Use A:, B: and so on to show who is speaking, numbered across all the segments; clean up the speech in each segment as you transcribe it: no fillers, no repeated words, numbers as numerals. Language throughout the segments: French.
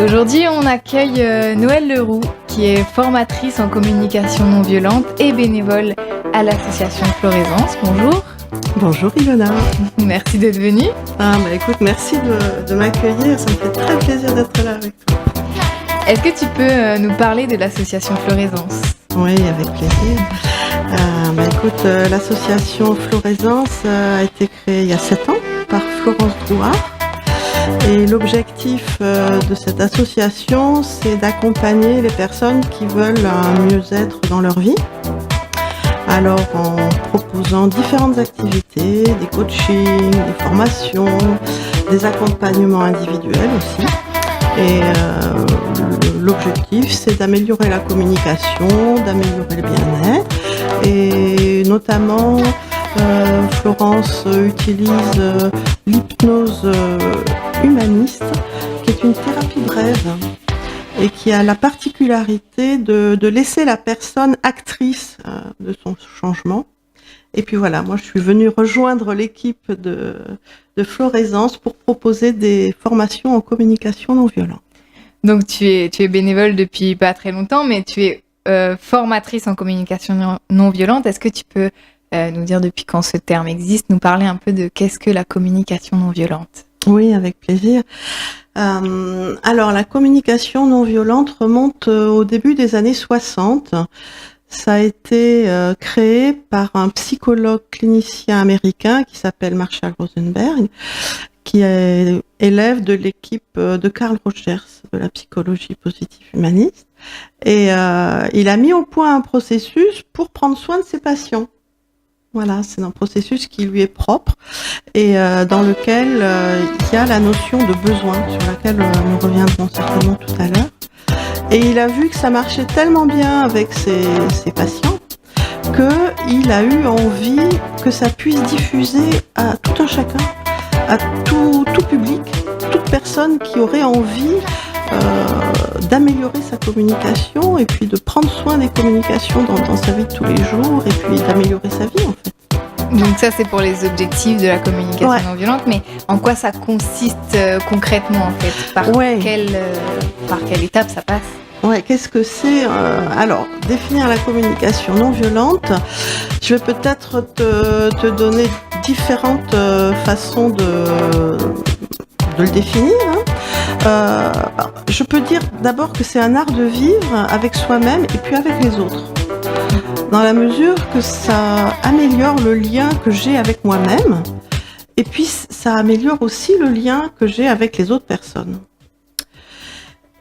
A: Aujourd'hui, on accueille Noëlle Leroux, qui est formatrice en communication non violente et bénévole à l'association Florescence. Bonjour.
B: Bonjour Ilona.
A: Merci d'être venue.
B: Écoute, merci de m'accueillir, ça me fait très plaisir d'être là avec toi.
A: Est-ce que tu peux nous parler de l'association Florescence ?
B: Oui, avec plaisir. Écoute, l'association Florescence a été créée il y a 7 ans par Florence Drouhard. Et l'objectif de cette association, c'est d'accompagner les personnes qui veulent un mieux-être dans leur vie. Alors en proposant différentes activités, des coachings, des formations, des accompagnements individuels aussi. Et l'objectif, c'est d'améliorer la communication, d'améliorer le bien-être. Et notamment, Florence utilise l'hypnose humaniste, qui est une thérapie brève et qui a la particularité de laisser la personne actrice de son changement. Et puis voilà, moi je suis venue rejoindre l'équipe de Florescence pour proposer des formations en communication non violente.
A: Donc tu es bénévole depuis pas très longtemps, mais tu es formatrice en communication non violente. Est-ce que tu peux nous dire depuis quand ce terme existe, nous parler un peu de qu'est-ce que la communication non violente ?
B: Oui, avec plaisir. Alors, la communication non violente remonte au début des années 60. Ça a été créé par un psychologue clinicien américain qui s'appelle Marshall Rosenberg, qui est élève de l'équipe de Carl Rogers de la psychologie positive humaniste. Et il a mis au point un processus pour prendre soin de ses patients. Voilà, c'est un processus qui lui est propre et dans lequel il y a la notion de besoin, sur laquelle nous reviendrons certainement tout à l'heure. Et il a vu que ça marchait tellement bien avec ses patients qu'il a eu envie que ça puisse diffuser à tout un chacun, à tout public, toute personne qui aurait envie d'améliorer sa communication et puis de prendre soin des communications dans sa vie de tous les jours et puis d'améliorer sa vie en fait.
A: Donc ça c'est pour les objectifs de la communication non violente, mais en quoi ça consiste concrètement en fait ? Par quelle étape ça passe ?
B: Ouais, qu'est-ce que c'est Alors, définir la communication non violente, je vais peut-être te donner différentes façons de le définir. Je peux dire d'abord que c'est un art de vivre avec soi-même et puis avec les autres. Dans la mesure que ça améliore le lien que j'ai avec moi-même et puis ça améliore aussi le lien que j'ai avec les autres personnes.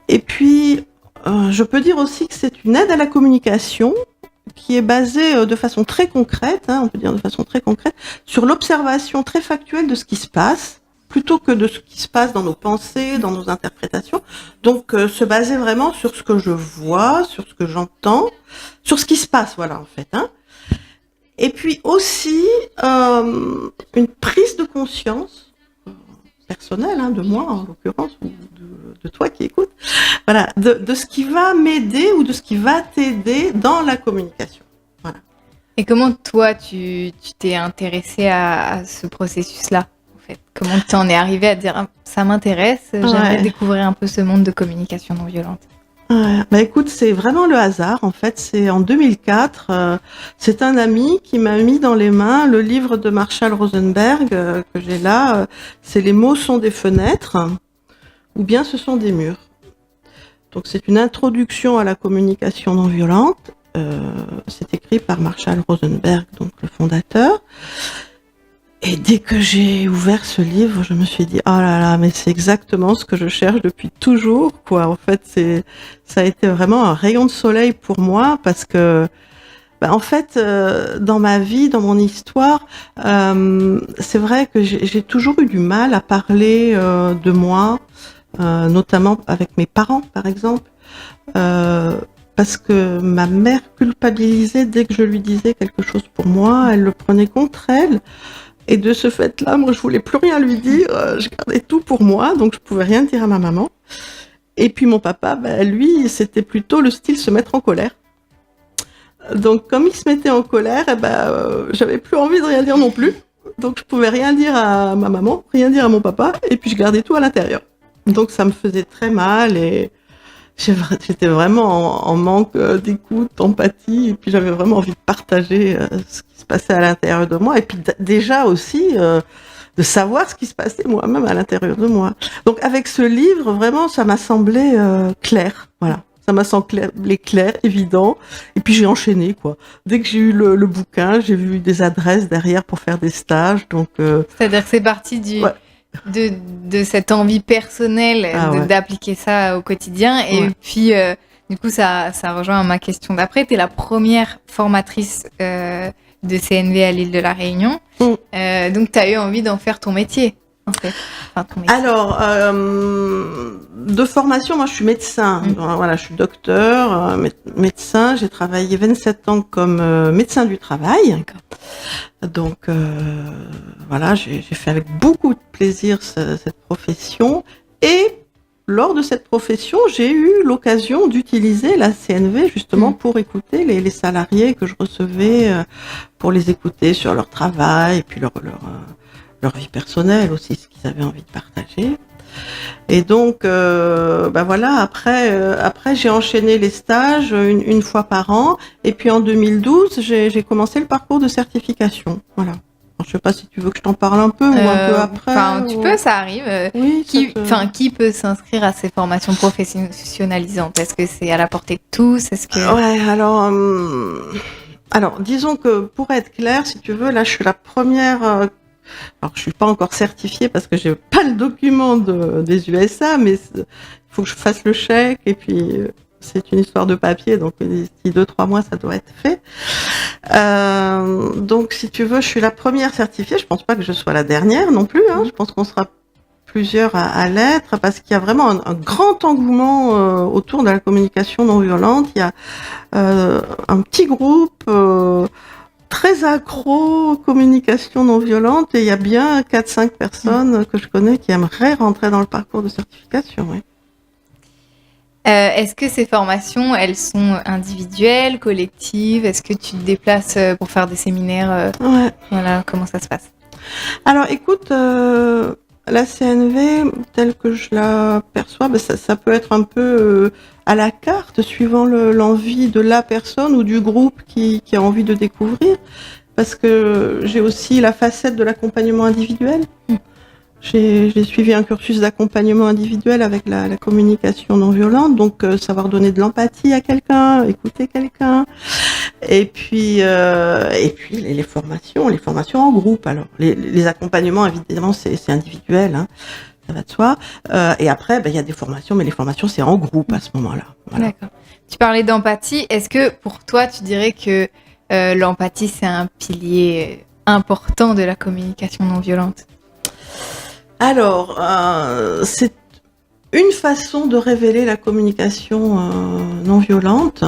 B: Et puis, je peux dire aussi que c'est une aide à la communication qui est basée de façon très concrète, on peut dire de façon très concrète, sur l'observation très factuelle de ce qui se passe, plutôt que de ce qui se passe dans nos pensées, dans nos interprétations. Donc, se baser vraiment sur ce que je vois, sur ce que j'entends, sur ce qui se passe, voilà, en fait. Et puis aussi, une prise de conscience personnelle, de moi, en l'occurrence, ou de toi qui écoutes, voilà, de ce qui va m'aider ou de ce qui va t'aider dans la communication. Voilà.
A: Et comment, toi, tu t'es intéressée à ce processus-là ? Comment tu en es arrivée à dire ça m'intéresse, j'aimerais découvrir un peu ce monde de communication non violente.
B: Écoute, c'est vraiment le hasard en fait. C'est en 2004, c'est un ami qui m'a mis dans les mains le livre de Marshall Rosenberg que j'ai là. C'est Les mots sont des fenêtres ou bien ce sont des murs. Donc c'est une introduction à la communication non violente. C'est écrit par Marshall Rosenberg, donc le fondateur. Et dès que j'ai ouvert ce livre, je me suis dit, oh là là, mais c'est exactement ce que je cherche depuis toujours, quoi. En fait, ça a été vraiment un rayon de soleil pour moi parce que, en fait, dans ma vie, dans mon histoire, c'est vrai que j'ai toujours eu du mal à parler de moi, notamment avec mes parents, par exemple, parce que ma mère culpabilisait dès que je lui disais quelque chose pour moi, elle le prenait contre elle. Et de ce fait-là, moi, je voulais plus rien lui dire. Je gardais tout pour moi, donc je pouvais rien dire à ma maman. Et puis mon papa, lui, c'était plutôt le style se mettre en colère. Donc, comme il se mettait en colère, j'avais plus envie de rien dire non plus. Donc, je pouvais rien dire à ma maman, rien dire à mon papa, et puis je gardais tout à l'intérieur. Donc ça me faisait très mal et j'étais vraiment en manque d'écoute, d'empathie, et puis j'avais vraiment envie de partager ce qui se passait à l'intérieur de moi, et puis déjà aussi de savoir ce qui se passait moi-même à l'intérieur de moi. Donc avec ce livre, vraiment, ça m'a semblé clair, voilà. Ça m'a semblé clair, évident, et puis j'ai enchaîné, quoi. Dès que j'ai eu le bouquin, j'ai vu des adresses derrière pour faire des stages, donc...
A: C'est-à-dire que c'est parti
B: Ouais.
A: de cette envie personnelle
B: Ouais.
A: d'appliquer ça au quotidien. Et
B: Ouais.
A: puis, du coup, ça rejoint ma question d'après. Tu es la première formatrice de CNV à l'île de la Réunion. Donc, tu as eu envie d'en faire ton métier, en fait. Enfin, ton métier.
B: Alors, de formation, moi je suis médecin. Voilà, je suis docteur, médecin. J'ai travaillé 27 ans comme médecin du travail.
A: D'accord.
B: Donc, voilà, j'ai fait avec beaucoup de plaisir cette profession. Et lors de cette profession, j'ai eu l'occasion d'utiliser la CNV justement pour écouter les salariés que je recevais, pour les écouter sur leur travail et puis leur vie personnelle aussi, ce qu'ils avaient envie de partager. Et donc, voilà, après j'ai enchaîné les stages une fois par an. Et puis en 2012, j'ai commencé le parcours de certification. Voilà. Alors, je sais pas si tu veux que je t'en parle un peu ou un peu après.
A: Enfin, tu peux, ça arrive.
B: Oui,
A: qui peut s'inscrire à ces formations professionnalisantes? Est-ce que c'est à la portée de tous? Est-ce que...
B: Ouais, alors, disons que pour être clair, si tu veux, là, je suis la première. Alors, je suis pas encore certifiée parce que j'ai pas le document des USA, mais il faut que je fasse le chèque et puis c'est une histoire de papier, donc d'ici 2-3 mois, ça doit être fait. Donc, si tu veux, je suis la première certifiée. Je pense pas que je sois la dernière non plus. Je pense qu'on sera plusieurs à l'être parce qu'il y a vraiment un grand engouement autour de la communication non violente. Il y a un petit groupe très accro communication non violente et il y a bien 4-5 personnes que je connais qui aimeraient rentrer dans le parcours de certification. Oui.
A: Est-ce que ces formations, elles sont individuelles, collectives? Est-ce que tu te déplaces pour faire des séminaires?
B: Ouais.
A: Voilà, comment ça se passe?
B: Alors écoute, la CNV, telle que je la perçois, ça peut être un peu à la carte, suivant l'envie de la personne ou du groupe qui a envie de découvrir. Parce que j'ai aussi la facette de l'accompagnement individuel. J'ai suivi un cursus d'accompagnement individuel avec la communication non violente, donc savoir donner de l'empathie à quelqu'un, écouter quelqu'un. Et puis les formations en groupe. Alors les accompagnements évidemment c'est individuel, ça va de soi. Et après il y a des formations, mais les formations c'est en groupe à ce moment-là. Voilà.
A: D'accord. Tu parlais d'empathie. Est-ce que pour toi tu dirais que l'empathie c'est un pilier important de la communication non violente?
B: Alors c'est une façon de révéler la communication non violente.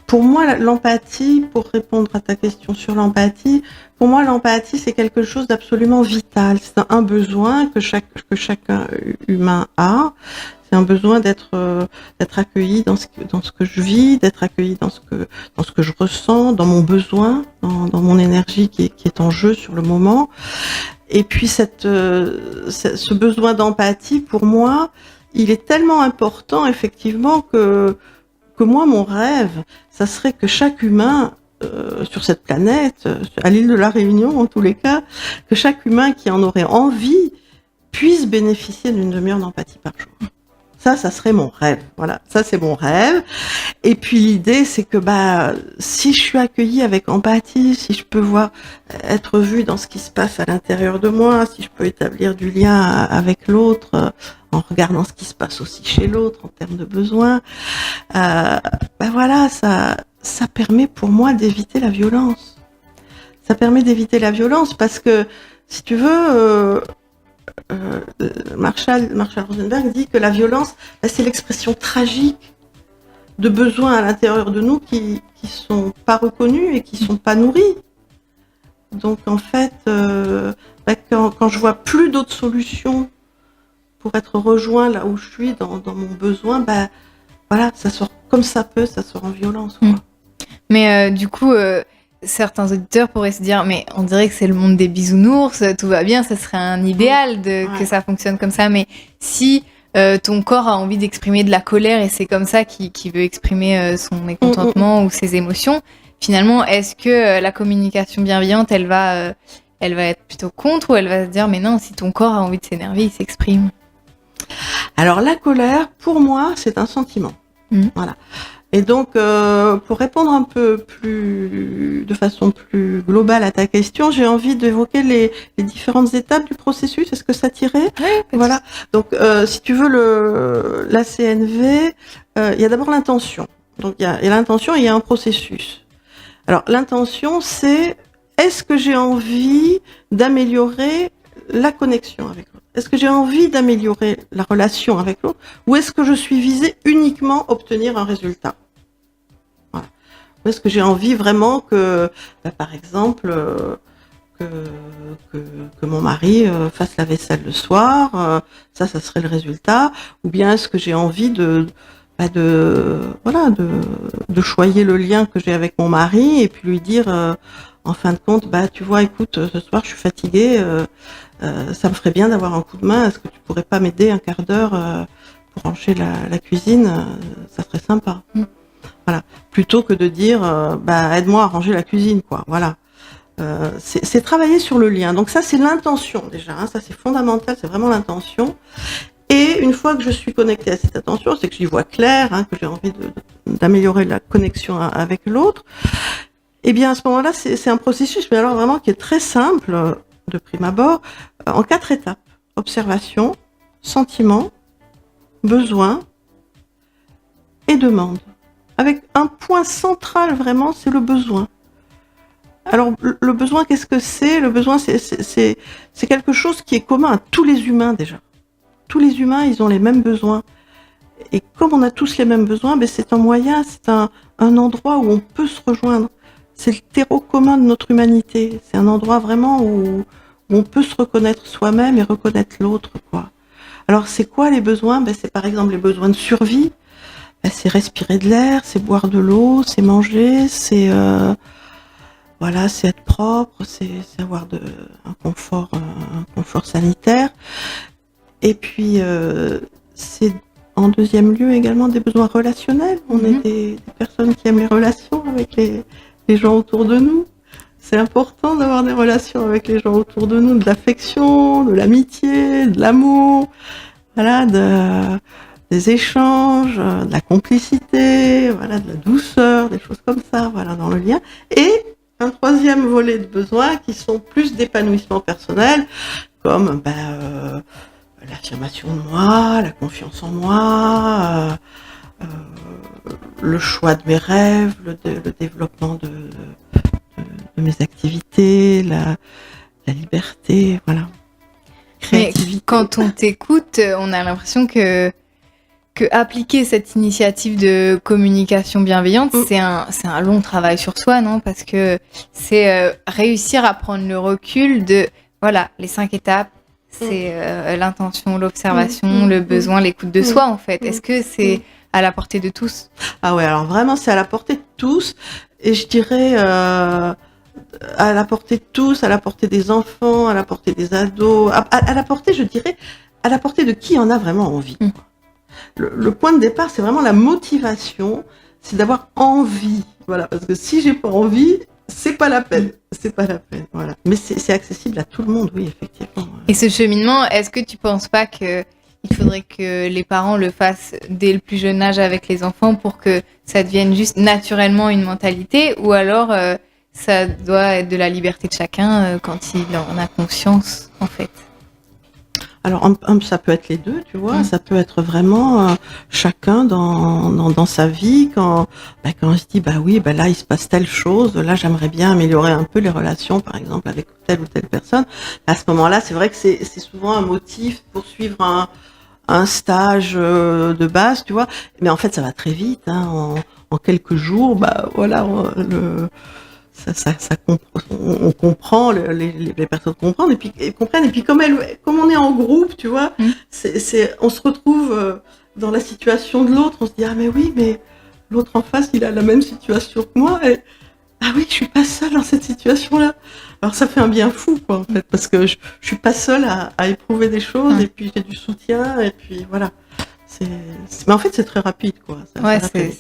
B: Pour moi, l'empathie, pour répondre à ta question sur l'empathie, pour moi, l'empathie, c'est quelque chose d'absolument vital. C'est un besoin que chaque humain a. C'est un besoin d'être accueilli dans ce que je vis, d'être accueilli dans ce que je ressens, dans mon besoin, dans mon énergie qui est en jeu sur le moment. Et puis ce besoin d'empathie, pour moi, il est tellement important, effectivement, que moi, mon rêve, ça serait que chaque humain sur cette planète, à l'île de la Réunion en tous les cas, que chaque humain qui en aurait envie puisse bénéficier d'une demi-heure d'empathie par jour. Ça serait mon rêve. Voilà, ça c'est mon rêve. Et puis l'idée, c'est que si je suis accueillie avec empathie, si je peux être vue dans ce qui se passe à l'intérieur de moi, si je peux établir du lien avec l'autre en regardant ce qui se passe aussi chez l'autre en termes de besoins, voilà, ça permet pour moi d'éviter la violence. Ça permet d'éviter la violence parce que, si tu veux, Marshall Rosenberg dit que la violence, c'est l'expression tragique de besoins à l'intérieur de nous qui sont pas reconnus et qui sont pas nourris. Donc en fait, quand je vois plus d'autres solutions pour être rejoint là où je suis dans mon besoin, voilà, ça sort comme ça sort en violence, quoi.
A: Mais du coup, certains auditeurs pourraient se dire, mais on dirait que c'est le monde des bisounours, tout va bien, ça serait un idéal que ça fonctionne comme ça. Mais si ton corps a envie d'exprimer de la colère et c'est comme ça qu'il veut exprimer son mécontentement ou ses émotions, finalement, est-ce que la communication bienveillante, elle va être plutôt contre, ou elle va se dire, mais non, si ton corps a envie de s'énerver, il s'exprime?
B: Alors la colère, pour moi, c'est un sentiment. Voilà. Et donc, pour répondre un peu de façon plus globale à ta question, j'ai envie d'évoquer les différentes étapes du processus. Est-ce que ça t'irait?
A: Oui.
B: Voilà. Donc, si tu veux la CNV, il y a d'abord l'intention. Donc, il y a l'intention et il y a un processus. Alors, l'intention, c'est est-ce que j'ai envie d'améliorer la connexion avec l'autre? Est-ce que j'ai envie d'améliorer la relation avec l'autre? Ou est-ce que je suis visée uniquement à obtenir un résultat? Voilà. Ou est-ce que j'ai envie vraiment que, par exemple, que mon mari fasse la vaisselle le soir, ça serait le résultat? Ou bien est-ce que j'ai envie de choyer le lien que j'ai avec mon mari et puis lui dire en fin de compte, tu vois, écoute, ce soir je suis fatiguée, ça me ferait bien d'avoir un coup de main, est-ce que tu pourrais pas m'aider un quart d'heure pour ranger la cuisine, ça serait sympa. Voilà, plutôt que de dire aide-moi à ranger la cuisine, quoi. Voilà. C'est travailler sur le lien. Donc ça, c'est l'intention déjà, hein. Ça c'est fondamental, c'est vraiment l'intention. Et une fois que je suis connectée à cette attention, c'est que j'y vois clair, hein, que j'ai envie d'améliorer la connexion avec l'autre. Et bien à ce moment-là, c'est un processus, mais alors vraiment qui est très simple de prime abord, en 4 étapes. Observation, sentiment, besoin et demande. Avec un point central vraiment, c'est le besoin. Alors le besoin, qu'est-ce que c'est? Le besoin, c'est quelque chose qui est commun à tous les humains déjà. Tous les humains, ils ont les mêmes besoins. Et comme on a tous les mêmes besoins, c'est un moyen, c'est un endroit où on peut se rejoindre. C'est le terreau commun de notre humanité. C'est un endroit vraiment où on peut se reconnaître soi-même et reconnaître l'autre, quoi. Alors c'est quoi les besoins? C'est par exemple les besoins de survie. C'est respirer de l'air, c'est boire de l'eau, c'est manger, c'est être propre, c'est avoir un confort sanitaire. Et puis, c'est en deuxième lieu également des besoins relationnels. On est des personnes qui aiment les relations avec les gens autour de nous. C'est important d'avoir des relations avec les gens autour de nous, de l'affection, de l'amitié, de l'amour, voilà, des échanges, de la complicité, voilà, de la douceur, des choses comme ça, voilà, dans le lien. Et un troisième volet de besoins qui sont plus d'épanouissement personnel, comme l'affirmation de moi, la confiance en moi, le choix de mes rêves, le développement de mes activités, la liberté, voilà.
A: Créativité. Mais quand on t'écoute, on a l'impression que appliquer cette initiative de communication bienveillante, c'est un long travail sur soi, non? Parce que c'est réussir à prendre le recul de, voilà, les 5 étapes. C'est l'intention, l'observation, le besoin, l'écoute de soi, en fait. Est-ce que c'est à la portée de tous?
B: Ah ouais, alors vraiment, c'est à la portée de tous. Et je dirais à la portée de tous, à la portée des enfants, à la portée des ados, à la portée, je dirais, à la portée de qui en a vraiment envie. Le point de départ, c'est vraiment la motivation, c'est d'avoir envie. Voilà, parce que si j'ai pas envie, c'est pas la peine. C'est pas la peine, voilà. Mais c'est accessible à tout le monde, oui, effectivement.
A: Et ce cheminement, est-ce que tu penses pas qu'il faudrait que les parents le fassent dès le plus jeune âge avec les enfants pour que ça devienne juste naturellement une mentalité, ou alors ça doit être de la liberté de chacun quand il en a conscience, en fait?
B: Alors, ça peut être les deux, tu vois. Ça peut être vraiment chacun dans sa vie quand on se dit oui, là il se passe telle chose, là j'aimerais bien améliorer un peu les relations, par exemple avec telle ou telle personne. À ce moment-là, c'est vrai que c'est souvent un motif pour suivre un stage de base, tu vois. Mais en fait, ça va très vite, hein. En quelques jours, voilà, on comprend, les personnes comprennent et puis comme on est en groupe, tu vois, on se retrouve dans la situation de l'autre, on se dit mais oui, mais l'autre en face il a la même situation que moi, et ah oui, je suis pas seule dans cette situation-là. Alors ça fait un bien fou, quoi, en fait, parce que je suis pas seule à éprouver des choses, et puis j'ai du soutien, et puis voilà. Mais en fait, c'est très rapide, quoi.
A: Ouais,
B: rapide.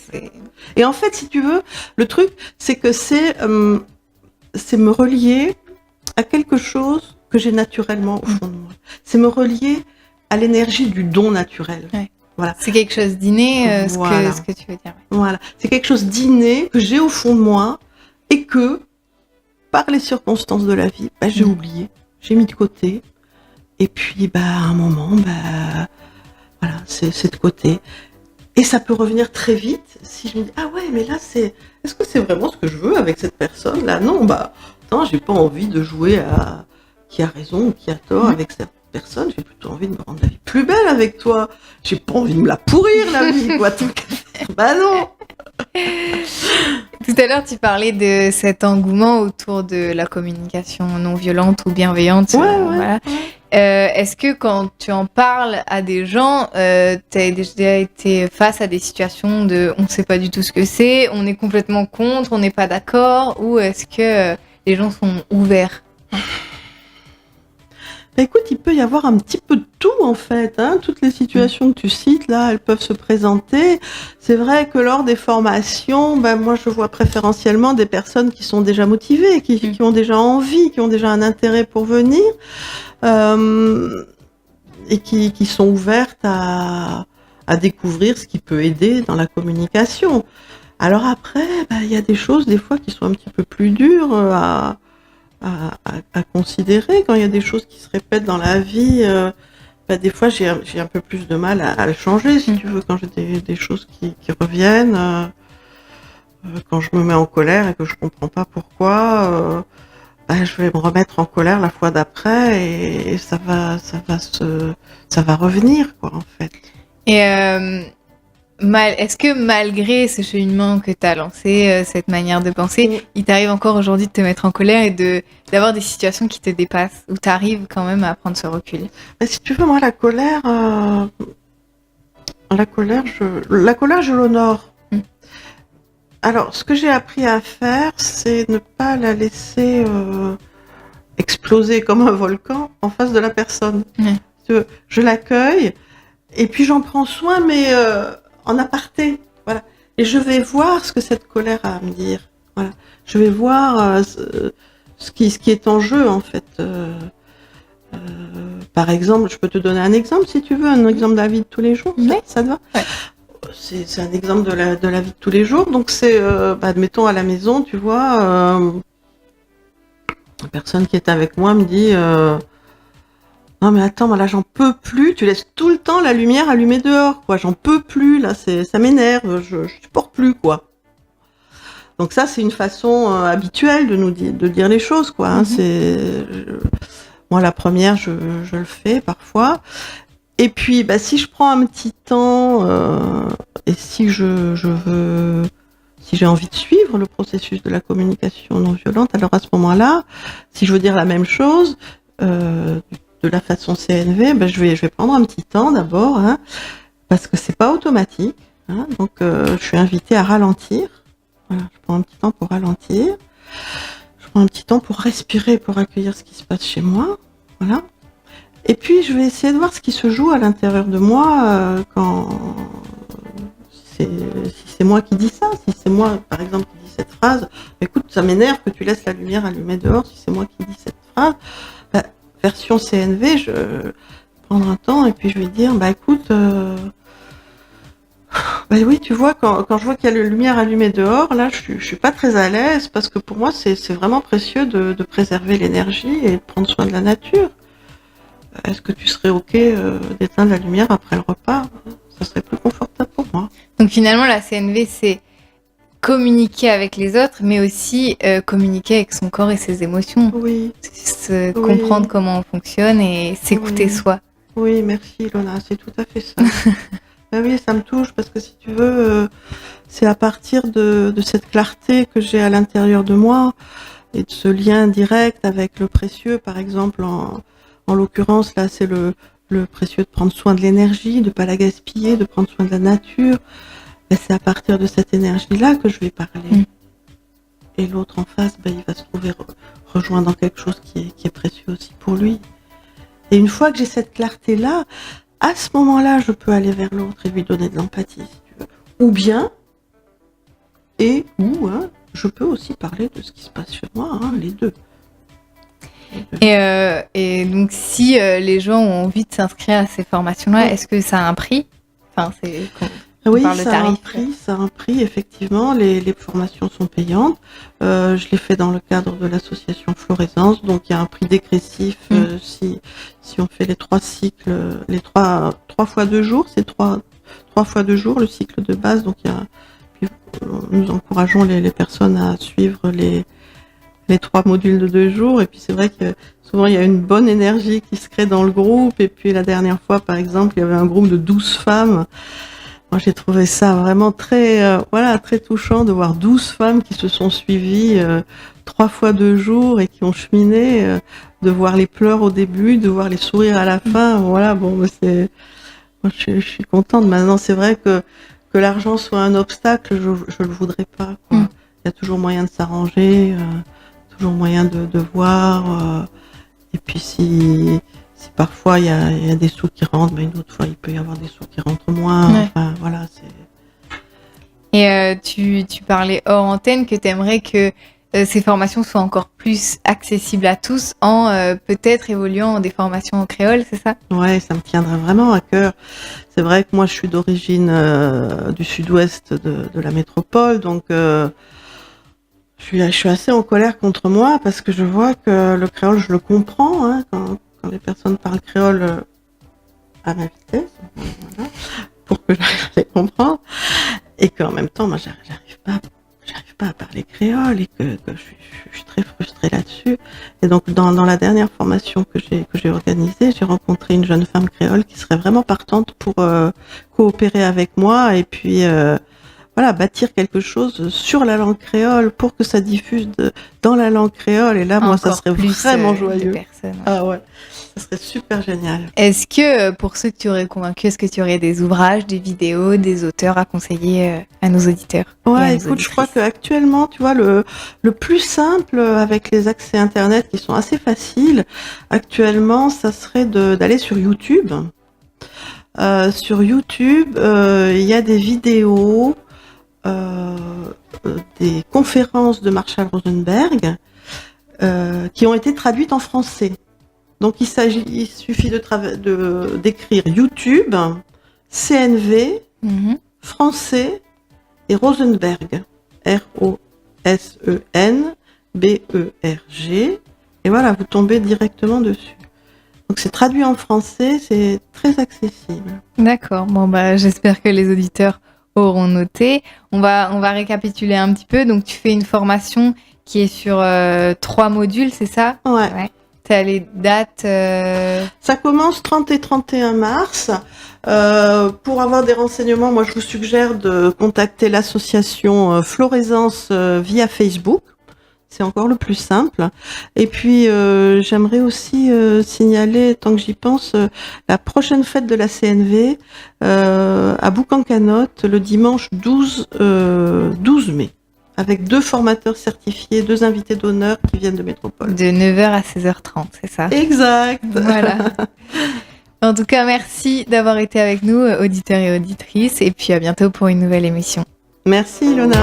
B: Et en fait, si tu veux, le truc, c'est que c'est me relier à quelque chose que j'ai naturellement au fond de moi. C'est me relier à l'énergie du don naturel.
A: Ouais.
B: Voilà.
A: C'est quelque chose d'inné,
B: Voilà.
A: ce que tu veux dire. Ouais.
B: Voilà. C'est quelque chose d'inné que j'ai au fond de moi et que, par les circonstances de la vie, j'ai oublié, j'ai mis de côté. Et puis, à un moment, voilà, c'est de côté. Et ça peut revenir très vite si je me dis, ah ouais, mais là, est-ce que c'est vraiment ce que je veux avec cette personne-là? Non, attends, j'ai pas envie de jouer à qui a raison ou qui a tort avec cette personne. J'ai plutôt envie de me rendre la vie plus belle avec toi. J'ai pas envie de me la pourrir, la vie, quoi. Non!
A: Tout à l'heure, tu parlais de cet engouement autour de la communication non violente ou bienveillante. Voilà. Est-ce que quand tu en parles à des gens, tu as déjà été face à des situations de on ne sait pas du tout ce que c'est, on est complètement contre, on n'est pas d'accord, ou est-ce que les gens sont ouverts?
B: Écoute, il peut y avoir un petit peu de tout, en fait. Hein. Toutes les situations que tu cites, là, elles peuvent se présenter. C'est vrai que lors des formations, moi, je vois préférentiellement des personnes qui sont déjà motivées, qui ont déjà envie, qui ont déjà un intérêt pour venir, et qui sont ouvertes à découvrir ce qui peut aider dans la communication. Alors après, il y a des choses, des fois, qui sont un petit peu plus dures à considérer. Quand il y a des choses qui se répètent dans la vie, des fois j'ai un peu plus de mal à le changer, si tu veux, quand j'ai des choses qui reviennent, quand je me mets en colère et que je comprends pas pourquoi, je vais me remettre en colère la fois d'après et ça va revenir, quoi, en fait.
A: Et est-ce que malgré ce cheminement que tu as lancé, cette manière de penser, il t'arrive encore aujourd'hui de te mettre en colère et d'avoir des situations qui te dépassent, où tu arrives quand même à prendre ce recul?
B: Si tu veux, moi, la colère, je l'honore. Alors, ce que j'ai appris à faire, c'est ne pas la laisser exploser comme un volcan en face de la personne. Je l'accueille, et puis j'en prends soin, mais en aparté, voilà. Et je vais voir ce que cette colère a à me dire. Voilà. Je vais voir ce qui est en jeu, en fait. Par exemple, je peux te donner un exemple, si tu veux, un exemple de la vie de tous les jours. Ça te va? Ouais. C'est un exemple de la vie de tous les jours. Donc c'est, admettons, à la maison, tu vois, la personne qui est avec moi me dit... non mais attends, là j'en peux plus, tu laisses tout le temps la lumière allumée dehors, quoi, j'en peux plus, là ça m'énerve, je supporte plus, quoi. Donc ça c'est une façon habituelle de dire les choses, quoi. Hein. Moi la première je le fais parfois. Et puis si je prends un petit temps et si si j'ai envie de suivre le processus de la communication non violente, alors à ce moment-là, si je veux dire la même chose, de la façon CNV, je vais prendre un petit temps d'abord, hein, parce que c'est pas automatique, hein, donc je suis invitée à ralentir. Voilà, je prends un petit temps pour ralentir, je prends un petit temps pour respirer, pour accueillir ce qui se passe chez moi, voilà. Et puis je vais essayer de voir ce qui se joue à l'intérieur de moi quand si c'est moi qui dis ça, si c'est moi par exemple qui dis cette phrase, écoute, ça m'énerve que tu laisses la lumière allumée dehors, si c'est moi qui dis cette phrase. Version CNV, je vais prendre un temps et puis je vais dire, écoute, oui, tu vois, quand je vois qu'il y a la lumière allumée dehors, là, je suis pas très à l'aise parce que pour moi, c'est vraiment précieux de préserver l'énergie et de prendre soin de la nature. Est-ce que tu serais OK d'éteindre la lumière après le repas? Ça serait plus confortable pour moi.
A: Donc finalement, la CNV, c'est communiquer avec les autres, mais aussi communiquer avec son corps et ses émotions.
B: Oui.
A: Comprendre comment on fonctionne et s'écouter soi.
B: Oui, merci Ilona, c'est tout à fait ça. Oui, ça me touche parce que si tu veux, c'est à partir de cette clarté que j'ai à l'intérieur de moi et de ce lien direct avec le précieux, par exemple, en l'occurrence, là, c'est le précieux de prendre soin de l'énergie, de ne pas la gaspiller, de prendre soin de la nature. C'est à partir de cette énergie-là que je vais parler. et l'autre en face, il va se trouver rejoint dans quelque chose qui est précieux aussi pour lui. Et une fois que j'ai cette clarté-là, à ce moment-là, je peux aller vers l'autre et lui donner de l'empathie, si tu veux. Ou bien, je peux aussi parler de ce qui se passe chez moi, les deux.
A: Et donc, si les gens ont envie de s'inscrire à ces formations-là, est-ce que ça a un prix? Enfin,
B: oui, ça a un prix, effectivement. Les formations sont payantes. Je l'ai fait dans le cadre de l'association Florescence, donc il y a un prix dégressif si on fait les 3 cycles, les 3 fois 2 jours, c'est 3 fois 2 jours le cycle de base. Donc nous encourageons les personnes à suivre les 3 modules de 2 jours. Et puis c'est vrai que souvent il y a une bonne énergie qui se crée dans le groupe. Et puis la dernière fois, par exemple, il y avait un groupe de 12 femmes. Moi, j'ai trouvé ça vraiment très touchant de voir 12 femmes qui se sont suivies 3 fois 2 jours et qui ont cheminé, de voir les pleurs au début, de voir les sourires à la fin. Voilà, je suis contente. Maintenant, c'est vrai que l'argent soit un obstacle, je le voudrais pas, quoi. Il y a toujours moyen de s'arranger, toujours moyen de voir. Et puis si parfois il y a des sous qui rentrent, une autre fois il peut y avoir des sous qui rentrent moins.
A: Ouais.
B: Enfin voilà, c'est.
A: Et tu parlais hors antenne que tu aimerais que ces formations soient encore plus accessibles à tous en peut-être évoluant en des formations en créole, c'est ça? Ouais,
B: ça me tiendrait vraiment à cœur. C'est vrai que moi je suis d'origine du sud-ouest de la métropole, donc je suis assez en colère contre moi parce que je vois que le créole, je le comprends, quand les personnes parlent créole à ma vitesse, voilà, pour que j'arrive à les comprendre, et qu'en même temps, moi, j'arrive pas à parler créole et que je suis très frustrée là-dessus. Et donc, dans la dernière formation que j'ai organisée, j'ai rencontré une jeune femme créole qui serait vraiment partante pour coopérer avec moi et puis bâtir quelque chose sur la langue créole pour que ça diffuse dans la langue créole. Et là, moi, ça serait vraiment joyeux. Ah ouais, ça serait super génial.
A: Est-ce que, pour ceux que tu aurais convaincus, est-ce que tu aurais des ouvrages, des vidéos, des auteurs à conseiller à nos auditeurs?
B: Ouais, écoute, je crois qu'actuellement, tu vois, le plus simple avec les accès Internet qui sont assez faciles, actuellement, ça serait d'aller sur YouTube. Sur YouTube, il y a des vidéos, des conférences de Marshall Rosenberg qui ont été traduites en français. Donc il suffit d'écrire YouTube, CNV, français et Rosenberg, ROSENBERG, et voilà, vous tombez directement dessus. Donc c'est traduit en français, c'est très accessible.
A: D'accord, j'espère que les auditeurs auront noté. On va récapituler un petit peu. Donc, tu fais une formation qui est sur 3 modules, c'est ça?
B: Ouais.
A: Tu as les dates
B: Ça commence 30 et 31 mars. Pour avoir des renseignements, moi, je vous suggère de contacter l'association Florescence via Facebook. C'est encore le plus simple. Et puis, j'aimerais aussi signaler, tant que j'y pense, la prochaine fête de la CNV à Boucan-Canotte, le dimanche 12 mai, avec 2 formateurs certifiés, 2 invités d'honneur qui viennent de métropole.
A: De 9h à 16h30, c'est ça?
B: Exact.
A: Voilà. En tout cas, merci d'avoir été avec nous, auditeurs et auditrices, et puis à bientôt pour une nouvelle émission.
B: Merci, Ilona.